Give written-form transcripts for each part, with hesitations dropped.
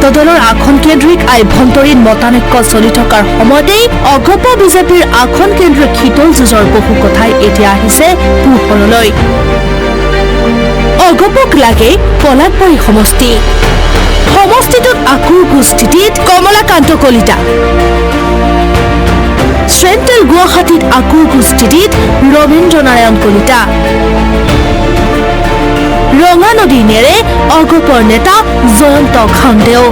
মিত্ৰদলৰ আসন কেন্দ্ৰিক আভ্যন্তৰীণ মতানৈক্য চলি থকাৰ সময়তেই অগপ বিজেপিৰ আসন কেন্দ্ৰিক শীতল যুঁজৰ বহু কথাই এতিয়া আহিছে পোহৰলৈ। অগপক লাগে পলাশবাৰী সমষ্টি। সমষ্টিটোত আকুৰগু স্থিতিত কমলাকান্ত কলিতা। চেণ্ট্ৰেল গুৱাহাটীত আকুৰগু স্থিতিত ৰবীন্দ্ৰ নাৰায়ণ কলিতা। ৰঙা নদী নেৰে অগপৰ নেতা জয়ন্ত খাংদেও।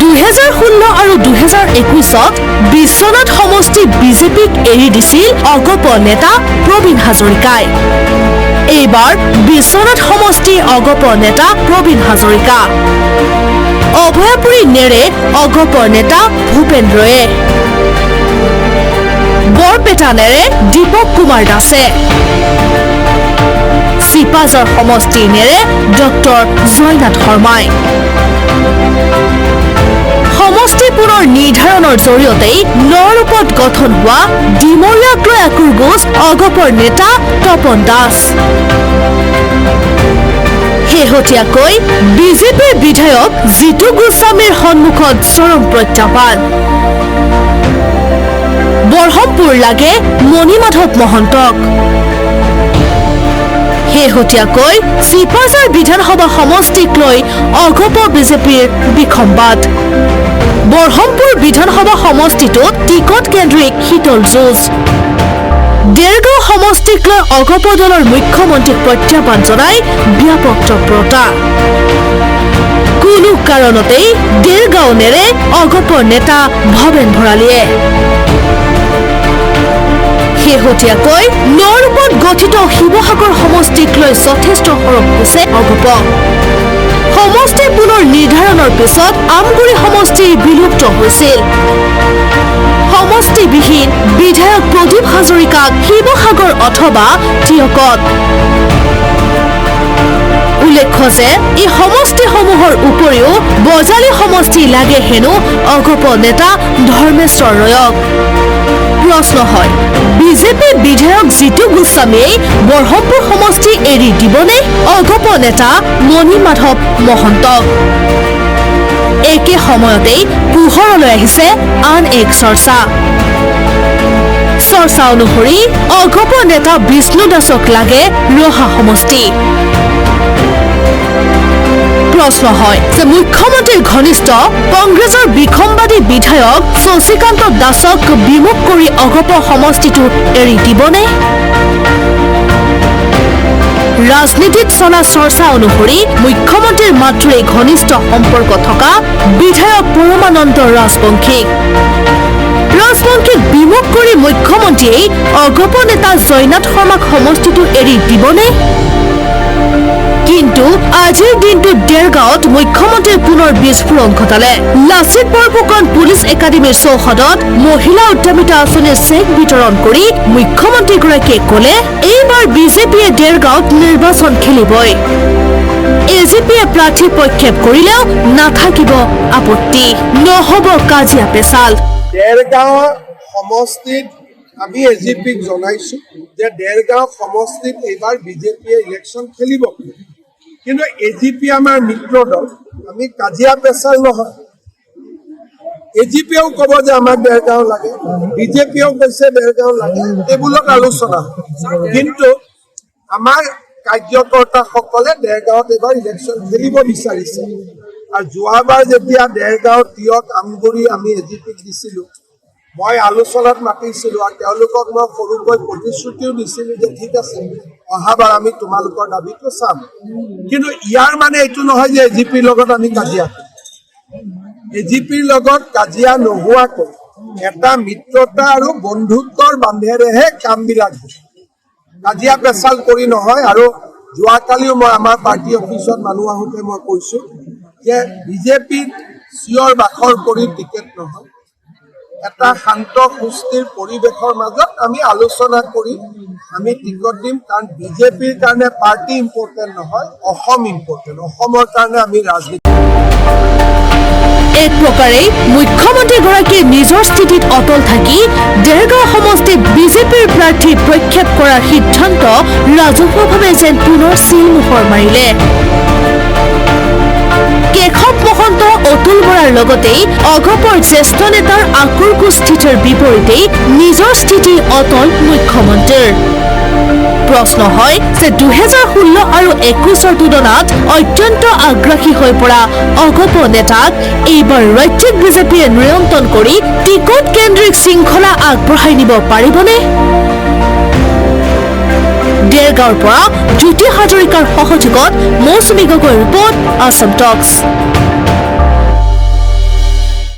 2016 আৰু 2021 বিশ্বনাথ সমষ্টি বিজেপিক এৰি দিছিল অগপৰ নেতা প্ৰবীণ হাজৰিকাই। এইবাৰ বিশ্বনাথ সমষ্টিৰ অগপৰ নেতা প্ৰবীণ হাজৰিকা। অভয়াপুৰী নেৰে অগপৰ নেতা ভূপেন্দ্ৰয়ে। বৰপেটা নেৰে দীপক কুমাৰ দাসে। চিপাঝাৰ সমষ্টি নেৰে ডক্টৰ জয়নাথ শৰ্মাই। সমষ্টি পুনৰ নিৰ্ধাৰণৰ জৰিয়তেই নৰূপত গঠন হোৱা ডিমৰীয়াকৈ আকুৰগোজ অগপৰ নেতা তপন দাস। শেহতীয়াকৈ বিজেপিৰ বিধায়ক জিতু গোস্বামীৰ সন্মুখত চৰম প্ৰত্যাহ্বান। বৰহমপুৰ লাগে মণিমাধৱ মহন্তক। শেহতীয়াকৈ চিপাঝাৰ বিধানসভা সমষ্টিক লৈ অগপ বিজেপিৰ বিসম্বাদ। বৰহমপুৰ বিধানসভা সমষ্টিটোত টিকট কেন্দ্ৰিক শীতল যুঁজ। দেৰগাঁও সমষ্টিক লৈ অগপ দলৰ মুখ্যমন্ত্ৰীক প্ৰত্যাহ্বান জনাই ব্যাপক তৎপৰতা। কোনো কাৰণতেই দেৰগাঁও নেৰে অগপৰ নেতা ভৱেন ভৰালীয়ে। শেহতীয়াকৈ নৰূপত গঠিত শিৱসাগৰ সমষ্টিক লৈ যথেষ্ট সৰব হৈছে অগপ। সমষ্টি পুনৰ নিৰ্ধাৰণৰ পিছত আমগুৰি সমষ্টি বিলুপ্ত হৈছিল। সমষ্টিবিহীন বিধায়ক প্ৰদীপ হাজৰিকাক শিৱসাগৰ অথবা টিয়কত। উল্লেখ্য যে এই সমষ্টিসমূহৰ উপৰিও বজালী সমষ্টি লাগে হেনো অগপ নেতা ধৰ্মেশ্বৰ ৰয়ক। প্ৰশ্ন হয়, বিজেপি বিধায়ক জিতু গোস্বামীয়ে বৰহমপুৰ সমষ্টি এৰি দিবনে অগপ নেতা মণিমাধৱ মহন্তক? একে সময়তেই পোহৰলৈ আহিছে আন এক চৰ্চা অনুসৰি অগপ নেতা বিষ্ণু দাসক লাগে ৰহা সমষ্টি। প্ৰশ্ন হয় যে মুখ্যমন্ত্ৰীৰ ঘনিষ্ঠ কংগ্ৰেছৰ বিসম্বাদী বিধায়ক শশীকান্ত দাসক বিমুখ কৰি অগপ সমষ্টিটো এৰি দিবনে? ৰাজনীতিত চলা চৰ্চা অনুসৰি মুখ্যমন্ত্ৰীৰ মাতৃয়ে ঘনিষ্ঠ সম্পৰ্ক থকা বিধায়ক পৰমানন্দ ৰাজবংশীক বিমুখ কৰি মুখ্যমন্ত্ৰীয়ে অগপ নেতা জয়নাথ শৰ্মাক সমষ্টিটো এৰি দিবনে? কিন্তু আজিৰ দিনটোত দেৰগাঁৱত মুখ্যমন্ত্ৰীৰ পুনৰ বিস্ফোৰণ ঘটালে। লাচিত বৰফুকন পুলিচ একাডেমীৰ চৌহদত মহিলা উদ্যমিতা আঁচনিৰ চেক বিতৰণ কৰি মুখ্যমন্ত্ৰীগৰাকীয়ে ক'লে, এইবাৰ বিজেপিয়ে দেৰগাঁৱত নিৰ্বাচন খেলিবই। এজিপিয়ে প্ৰাৰ্থী প্ৰক্ষেপ কৰিলেও নাথাকিব আপত্তি, নহ'ব কাজিয়া পেচাল। দেৰগাঁও সমষ্টিত আমি এজিপিক জনাইছো যে দেৰগাঁও সমষ্টিত এইবাৰ বিজেপিয়ে ইলেকশ্যন খেলিব। কিন্তু এজিপি আমাৰ মিত্ৰ দল, আমি কাজিয়া পেচাল নহয়। এজিপিয়েও ক'ব যে আমাক দেৰগাঁও লাগে, বিজেপিয়েও কৈছে দেৰগাঁও লাগে, টেবুলত আলোচনা। কিন্তু আমাৰ কাৰ্যকৰ্তাসকলে দেৰগাঁৱত এইবাৰ ইলেকশ্যন খেলিব বিচাৰিছে। আৰু যোৱাবাৰ যেতিয়া দেৰগাঁও টিয়ক আমগুৰি আমি এজিপিক দিছিলোঁ, মই আলোচনাত মাতিছিলোঁ আৰু তেওঁলোকক মই সৰুকৈ প্ৰতিশ্ৰুতিও দিছিলোঁ যে ঠিক আছে, অহাবাৰ আমি তোমালোকৰ দাবীটো চাম। কিন্তু ইয়াৰ মানে এইটো নহয় যে এজিপিৰ লগত আমি কাজিয়া কৰিম। এজিপিৰ লগত কাজিয়া নোহোৱাকৈ এটা মিত্ৰতা আৰু বন্ধুত্বৰ বান্ধেৰেহে কামবিলাক হয়, কাজিয়া পেচাল কৰি নহয়। আৰু যোৱাকালিও মই আমাৰ পাৰ্টি অফিচত মানুহ আহোঁতে মই কৈছোঁ যে বিজেপিত চিঞৰ বাখৰ কৰি টিকেট নহয়, এটা শান্ত সুস্থিৰ পৰিৱেশৰ মাজত আমি আলোচনা কৰি আমি টিকট দিম। কাৰণ বিজেপিৰ কাৰণে পাৰ্টি ইম্পৰ্টেণ্ট নহয়, অসম ইম্পৰ্টেণ্ট। অসমৰ কাৰণে আমি ৰাজনীতি এক প্ৰকাৰে মুখ্যমন্ত্ৰীগৰাকীয়ে নিজৰ স্থিতিত অটল থাকি দেৰগাঁও সমষ্টিত বিজেপিৰ প্ৰাৰ্থী প্ৰক্ষেপ কৰাৰ সিদ্ধান্ত ৰাজহুৱাভাৱে যেন পুনৰ চিলমোহৰ মাৰিলে। কেশৱ মহন্ত, অতুল বৰাৰ লগতেই অগপৰ জ্যেষ্ঠ নেতাৰ আকুৰ্কু স্থিতিৰ বিপৰীতেই নিজৰ স্থিতি অটল মুখ্যমন্ত্ৰীৰ। প্ৰশ্ন হয় যে 2016 আৰু 21 তুলনাত অত্যন্ত আগ্ৰাসী হৈ পৰা অগপ নেতাক এইবাৰ ৰাজ্যিক বিজেপিয়ে নিয়ন্ত্ৰণ কৰি টিকট কেন্দ্ৰিক শৃংখলা আগবঢ়াই নিব পাৰিবনে? দেৰগাঁৱৰ পৰা জ্যোতি হাজৰিকাৰ সহযোগত মৌচুমী গগৈৰ ৰিপৰ্ট, আসাম টক্স।